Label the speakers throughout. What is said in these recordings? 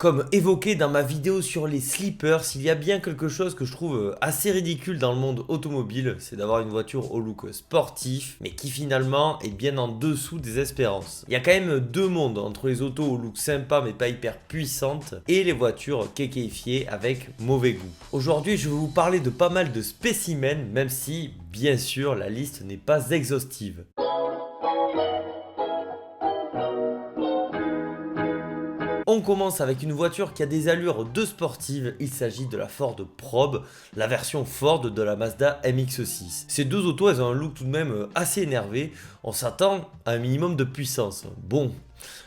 Speaker 1: Comme évoqué dans ma vidéo sur les sleepers, il y a bien quelque chose que je trouve assez ridicule dans le monde automobile, c'est d'avoir une voiture au look sportif, mais qui finalement est bien en dessous des espérances. Il y a quand même deux mondes entre les autos au look sympa mais pas hyper puissantes et les voitures kékéifiées avec mauvais goût. Aujourd'hui, je vais vous parler de pas mal de spécimens, même si, bien sûr, la liste n'est pas exhaustive. On commence avec une voiture qui a des allures de sportive, il s'agit de la Ford Probe, la version Ford de la Mazda MX-6. Ces deux autos, elles ont un look tout de même assez énervé, on s'attend à un minimum de puissance. Bon,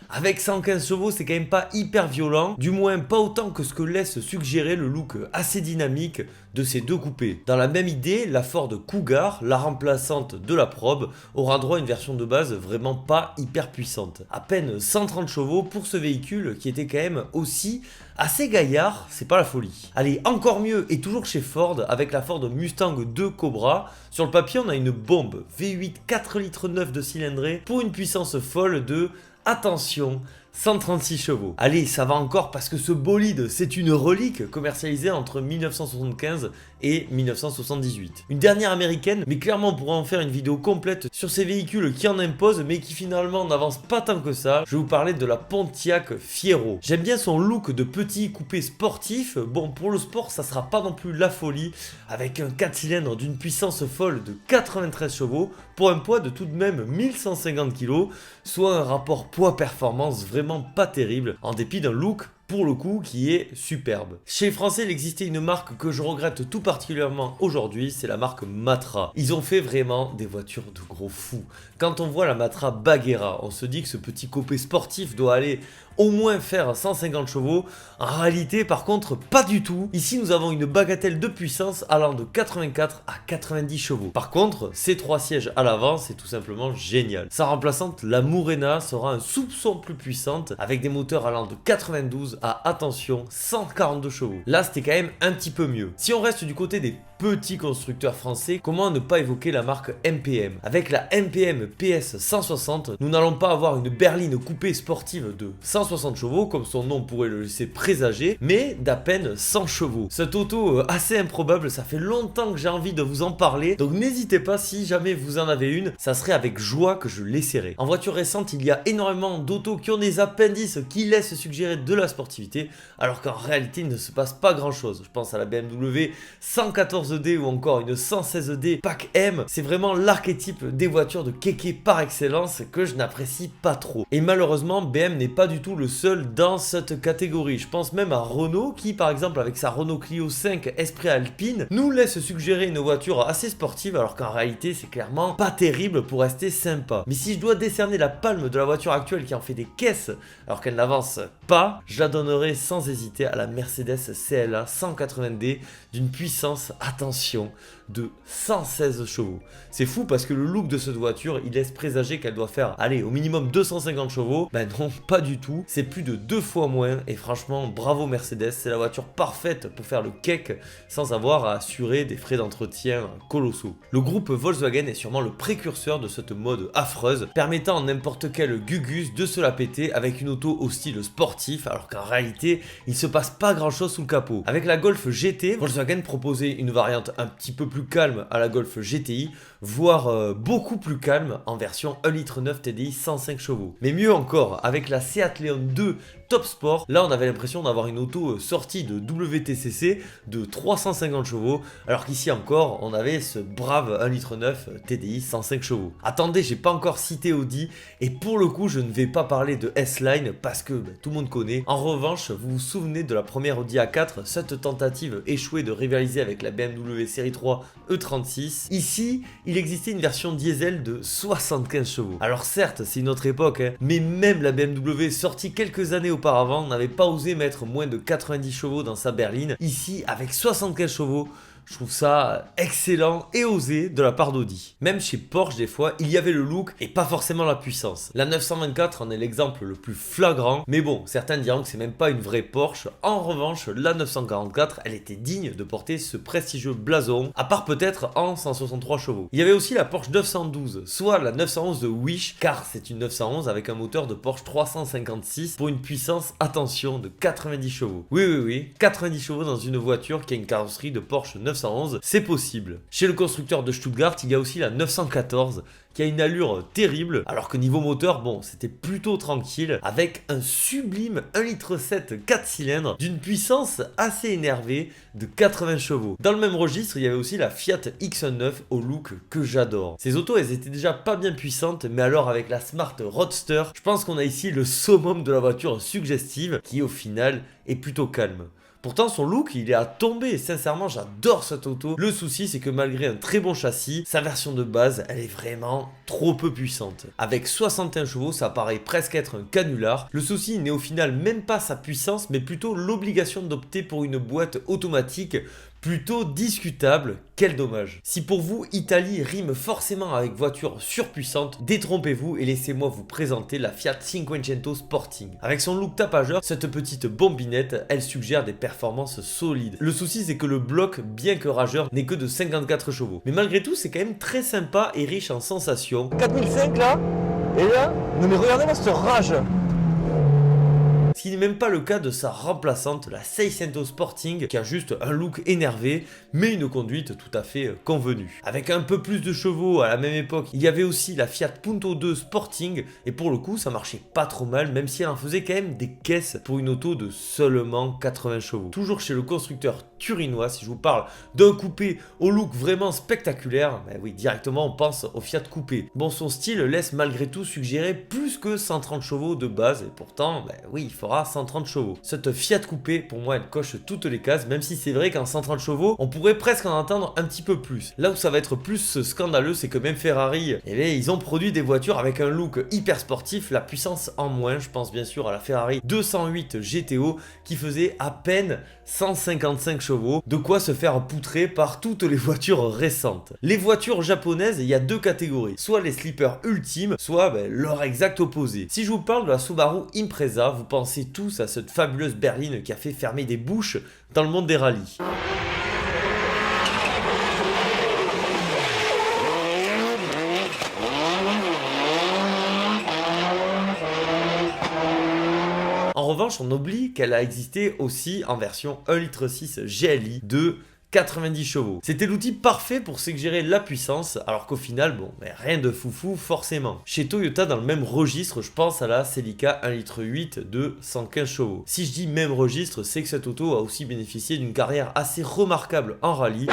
Speaker 1: avec 115 chevaux, c'est quand même pas hyper violent, du moins pas autant que ce que laisse suggérer le look assez dynamique de ces deux coupés. Dans la même idée, la Ford Cougar, la remplaçante de la Probe, aura droit à une version de base vraiment pas hyper puissante. À peine 130 chevaux pour ce véhicule qui était quand même aussi assez gaillard, c'est pas la folie. Allez, encore mieux, et toujours chez Ford, avec la Ford Mustang 2 Cobra, sur le papier on a une bombe V8 4 litres 9 de cylindrée pour une puissance folle de, attention, 136 chevaux. Allez, ça va encore parce que ce bolide, c'est une relique commercialisée entre 1975 et 1978. Une dernière américaine, mais clairement on pourra en faire une vidéo complète sur ces véhicules qui en imposent, mais qui finalement n'avancent pas tant que ça. Je vais vous parler de la Pontiac Fiero. J'aime bien son look de petit coupé sportif. Bon, pour le sport, ça sera pas non plus la folie, avec un 4 cylindres d'une puissance folle de 93 chevaux, pour un poids de tout de même 1150 kg, soit un rapport poids-performance vraiment pas terrible, en dépit d'un look pour le coup qui est superbe. Chez les Français, il existait une marque que je regrette tout particulièrement aujourd'hui, c'est la marque Matra. Ils ont fait vraiment des voitures de gros fous. Quand on voit la Matra Bagheera, on se dit que ce petit coupé sportif doit aller au moins faire 150 chevaux. En réalité, par contre, pas du tout. Ici, nous avons une bagatelle de puissance allant de 84 à 90 chevaux. Par contre, ces trois sièges à l'avant, c'est tout simplement génial. Sa remplaçante, la Murena, sera un soupçon plus puissante avec des moteurs allant de 92 à, attention, 142 chevaux. Là, c'était quand même un petit peu mieux. Si on reste du côté des petits constructeurs français, comment ne pas évoquer la marque MPM? Avec la MPM PS 160, nous n'allons pas avoir une berline coupée sportive de 160 chevaux, comme son nom pourrait le laisser présager, mais d'à peine 100 chevaux. Cette auto assez improbable, ça fait longtemps que j'ai envie de vous en parler, donc n'hésitez pas, si jamais vous en avez une, ça serait avec joie que je l'essaierai. En voiture récente, il y a énormément d'autos qui ont des appendices qui laissent suggérer de la sportivité, alors qu'en réalité, il ne se passe pas grand chose. Je pense à la BMW 114D ou encore une 116D Pack M, c'est vraiment l'archétype des voitures de kéké par excellence que je n'apprécie pas trop. Et malheureusement, BM n'est pas du tout le seul dans cette catégorie. Je pense même à Renault qui, par exemple, avec sa Renault Clio 5 Esprit Alpine, nous laisse suggérer une voiture assez sportive, alors qu'en réalité, c'est clairement pas terrible pour rester sympa. Mais si je dois décerner la palme de la voiture actuelle qui en fait des caisses, alors qu'elle n'avance pas, je la donnerai sans hésiter à la Mercedes CLA 180D d'une puissance, attention, de 116 chevaux. C'est fou parce que le look de cette voiture, il laisse présager qu'elle doit faire, allez, au minimum 250 chevaux. Ben non, pas du tout. C'est plus de 2 fois moins et franchement, bravo Mercedes. C'est la voiture parfaite pour faire le cake sans avoir à assurer des frais d'entretien colossaux. Le groupe Volkswagen est sûrement le précurseur de cette mode affreuse, permettant à n'importe quel gugus de se la péter avec une auto au style sportif, alors qu'en réalité, il se passe pas grand chose sous le capot. Avec la Golf GT, Volkswagen proposait une variante un petit peu plus calme à la Golf GTI, voire beaucoup plus calme en version 1,9 litre TDI 105 chevaux. Mais mieux encore, avec la Seat Leon 2 Top Sport, là on avait l'impression d'avoir une auto sortie de WTCC de 350 chevaux, alors qu'ici encore on avait ce brave 1,9 litre TDI 105 chevaux. Attendez, j'ai pas encore cité Audi, et pour le coup je ne vais pas parler de S-Line parce que tout le monde connaît. En revanche, vous vous souvenez de la première Audi A4, cette tentative échouée de rivaliser avec la BMW série 3 E36. Ici, il existait une version diesel de 75 chevaux. Alors certes, c'est une autre époque, mais même la BMW sortie quelques années auparavant n'avait pas osé mettre moins de 90 chevaux dans sa berline. Ici, avec 75 chevaux, Je trouve ça excellent et osé de la part d'Audi. Même chez Porsche, des fois, il y avait le look et pas forcément la puissance. La 924 en est l'exemple le plus flagrant, mais bon, certains diront que c'est même pas une vraie Porsche. En revanche, la 944, elle était digne de porter ce prestigieux blason, à part peut-être en 163 chevaux. Il y avait aussi la Porsche 912, soit la 911 de Wish, car c'est une 911 avec un moteur de Porsche 356 pour une puissance, attention, de 90 chevaux. Oui, 90 chevaux dans une voiture qui a une carrosserie de Porsche 911, c'est possible. Chez le constructeur de Stuttgart, il y a aussi la 914, qui a une allure terrible, alors que niveau moteur, bon, c'était plutôt tranquille, avec un sublime 1,7 litre 4 cylindres d'une puissance assez énervée de 80 chevaux. Dans le même registre, il y avait aussi la Fiat X9 au look que j'adore. Ces autos, elles étaient déjà pas bien puissantes, mais alors avec la Smart Roadster, je pense qu'on a ici le summum de la voiture suggestive, qui au final est plutôt calme. Pourtant son look il est à tomber, sincèrement j'adore cette auto. Le souci c'est que malgré un très bon châssis, sa version de base elle est vraiment trop peu puissante. Avec 61 chevaux ça paraît presque être un canular. Le souci n'est au final même pas sa puissance mais plutôt l'obligation d'opter pour une boîte automatique plutôt discutable, quel dommage. Si pour vous, Italie rime forcément avec voiture surpuissante, détrompez-vous et laissez-moi vous présenter la Fiat Cinquecento Sporting. Avec son look tapageur, cette petite bombinette, elle suggère des performances solides. Le souci c'est que le bloc, bien que rageur, n'est que de 54 chevaux. Mais malgré tout, c'est quand même très sympa et riche en sensations.
Speaker 2: 4005 là, et là, non mais regardez-moi cette rage.
Speaker 1: Ce qui n'est même pas le cas de sa remplaçante, la Seicento Sporting, qui a juste un look énervé, mais une conduite tout à fait convenue. Avec un peu plus de chevaux à la même époque, il y avait aussi la Fiat Punto 2 Sporting, et pour le coup ça marchait pas trop mal, même si elle en faisait quand même des caisses pour une auto de seulement 80 chevaux. Toujours chez le constructeur turinois, si je vous parle d'un coupé au look vraiment spectaculaire, ben oui, directement on pense au Fiat Coupé. Bon, son style laisse malgré tout suggérer plus que 130 chevaux de base, et pourtant, ben oui, il fera 130 chevaux. Cette Fiat Coupé, pour moi, elle coche toutes les cases, même si c'est vrai qu'en 130 chevaux, on pourrait presque en entendre un petit peu plus. Là où ça va être plus scandaleux, c'est que même Ferrari, eh bien, ils ont produit des voitures avec un look hyper sportif, la puissance en moins. Je pense bien sûr à la Ferrari 208 GTO qui faisait à peine 155 chevaux, de quoi se faire poutrer par toutes les voitures récentes. Les voitures japonaises, il y a deux catégories, soit les sleepers ultimes, soit leur exact opposé. Si je vous parle de la Subaru Impreza, vous pensez tous à cette fabuleuse berline qui a fait fermer des bouches dans le monde des rallyes. En revanche, on oublie qu'elle a existé aussi en version 1,6 litre GLI de 90 chevaux. C'était l'outil parfait pour s'exgérer la puissance, alors qu'au final, bon, rien de foufou forcément. Chez Toyota, dans le même registre, je pense à la Celica 1,8 litre de 115 chevaux. Si je dis même registre, c'est que cette auto a aussi bénéficié d'une carrière assez remarquable en rallye.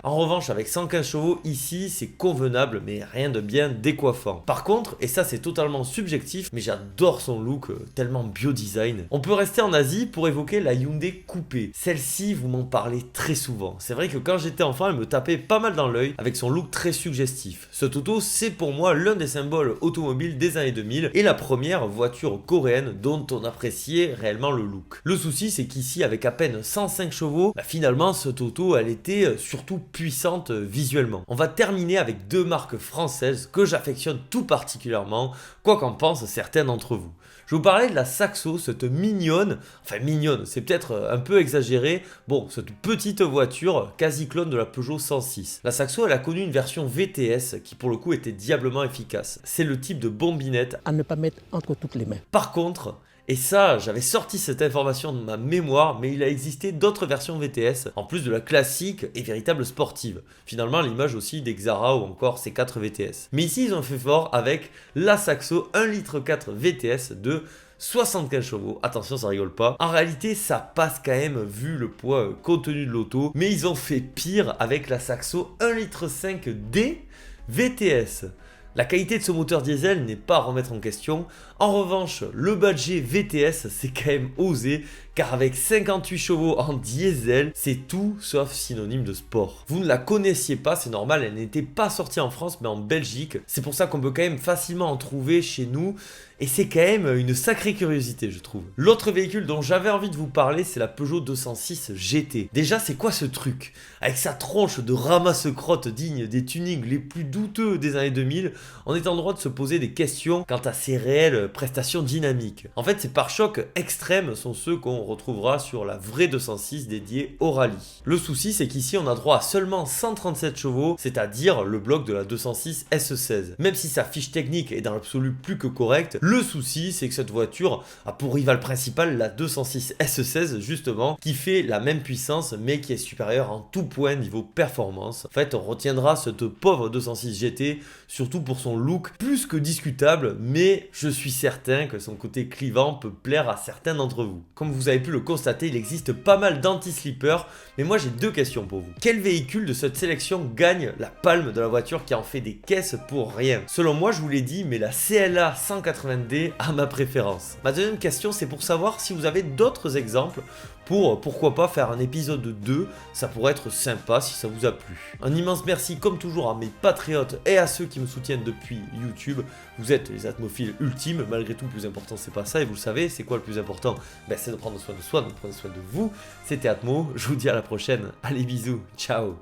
Speaker 1: En revanche, avec 115 chevaux, ici, c'est convenable, mais rien de bien décoiffant. Par contre, et ça c'est totalement subjectif, mais j'adore son look tellement bio-design, on peut rester en Asie pour évoquer la Hyundai Coupé. Celle-ci, vous m'en parlez très souvent. C'est vrai que quand j'étais enfant, elle me tapait pas mal dans l'œil, avec son look très suggestif. Cette auto, c'est pour moi l'un des symboles automobiles des années 2000, et la première voiture coréenne dont on appréciait réellement le look. Le souci, c'est qu'ici, avec à peine 105 chevaux, finalement, cette auto, elle était surtout puissante visuellement. On va terminer avec deux marques françaises que j'affectionne tout particulièrement, quoi qu'en pensent certains d'entre vous. Je vous parlais de la Saxo, cette mignonne, enfin mignonne, c'est peut-être un peu exagéré, bon, cette petite voiture quasi clone de la Peugeot 106. La Saxo, elle a connu une version VTS qui pour le coup était diablement efficace. C'est le type de bombinette
Speaker 2: À ne pas mettre entre toutes les mains.
Speaker 1: Par contre, et ça, j'avais sorti cette information de ma mémoire, mais il a existé d'autres versions VTS, en plus de la classique et véritable sportive. Finalement, l'image aussi des Xara ou encore C4 VTS. Mais ici, ils ont fait fort avec la Saxo 1,4 litre VTS de 75 chevaux, attention ça rigole pas. En réalité ça passe quand même vu le poids contenu de l'auto, mais ils ont fait pire avec la Saxo 1,5 litre D VTS. La qualité de ce moteur diesel n'est pas à remettre en question. En revanche, le badge VTS, c'est quand même osé, car avec 58 chevaux en diesel, c'est tout sauf synonyme de sport. Vous ne la connaissiez pas, c'est normal, elle n'était pas sortie en France mais en Belgique. C'est pour ça qu'on peut quand même facilement en trouver chez nous. Et c'est quand même une sacrée curiosité, je trouve. L'autre véhicule dont j'avais envie de vous parler, c'est la Peugeot 206 GT. Déjà, c'est quoi ce truc? Avec sa tronche de ramasse-crotte digne des tunings les plus douteux des années 2000, on est en droit de se poser des questions quant à ses réelles prestations dynamiques. En fait, ces pare-chocs extrêmes sont ceux qu'on retrouvera sur la vraie 206 dédiée au rallye. Le souci, c'est qu'ici, on a droit à seulement 137 chevaux, c'est-à-dire le bloc de la 206 S16. Même si sa fiche technique est dans l'absolu plus que correcte, le souci, c'est que cette voiture a pour rival principal la 206 S16 justement, qui fait la même puissance mais qui est supérieure en tout point niveau performance. En fait, on retiendra cette pauvre 206 GT surtout pour son look plus que discutable, mais je suis certain que son côté clivant peut plaire à certains d'entre vous. Comme vous avez pu le constater, il existe pas mal d'anti-slippers, mais moi j'ai deux questions pour vous. Quel véhicule de cette sélection gagne la palme de la voiture qui en fait des caisses pour rien? Selon moi, je vous l'ai dit, mais la CLA 180D à ma préférence. Ma deuxième question, c'est pour savoir si vous avez d'autres exemples pour, pourquoi pas, faire un épisode 2, ça pourrait être sympa si ça vous a plu. Un immense merci comme toujours à mes patriotes et à ceux qui me soutiennent depuis YouTube. Vous êtes les atmophiles ultimes, malgré tout le plus important c'est pas ça et vous le savez, c'est quoi le plus important? C'est de prendre soin de soi, de prendre soin de vous. C'était Atmo, je vous dis à la prochaine, allez bisous, ciao.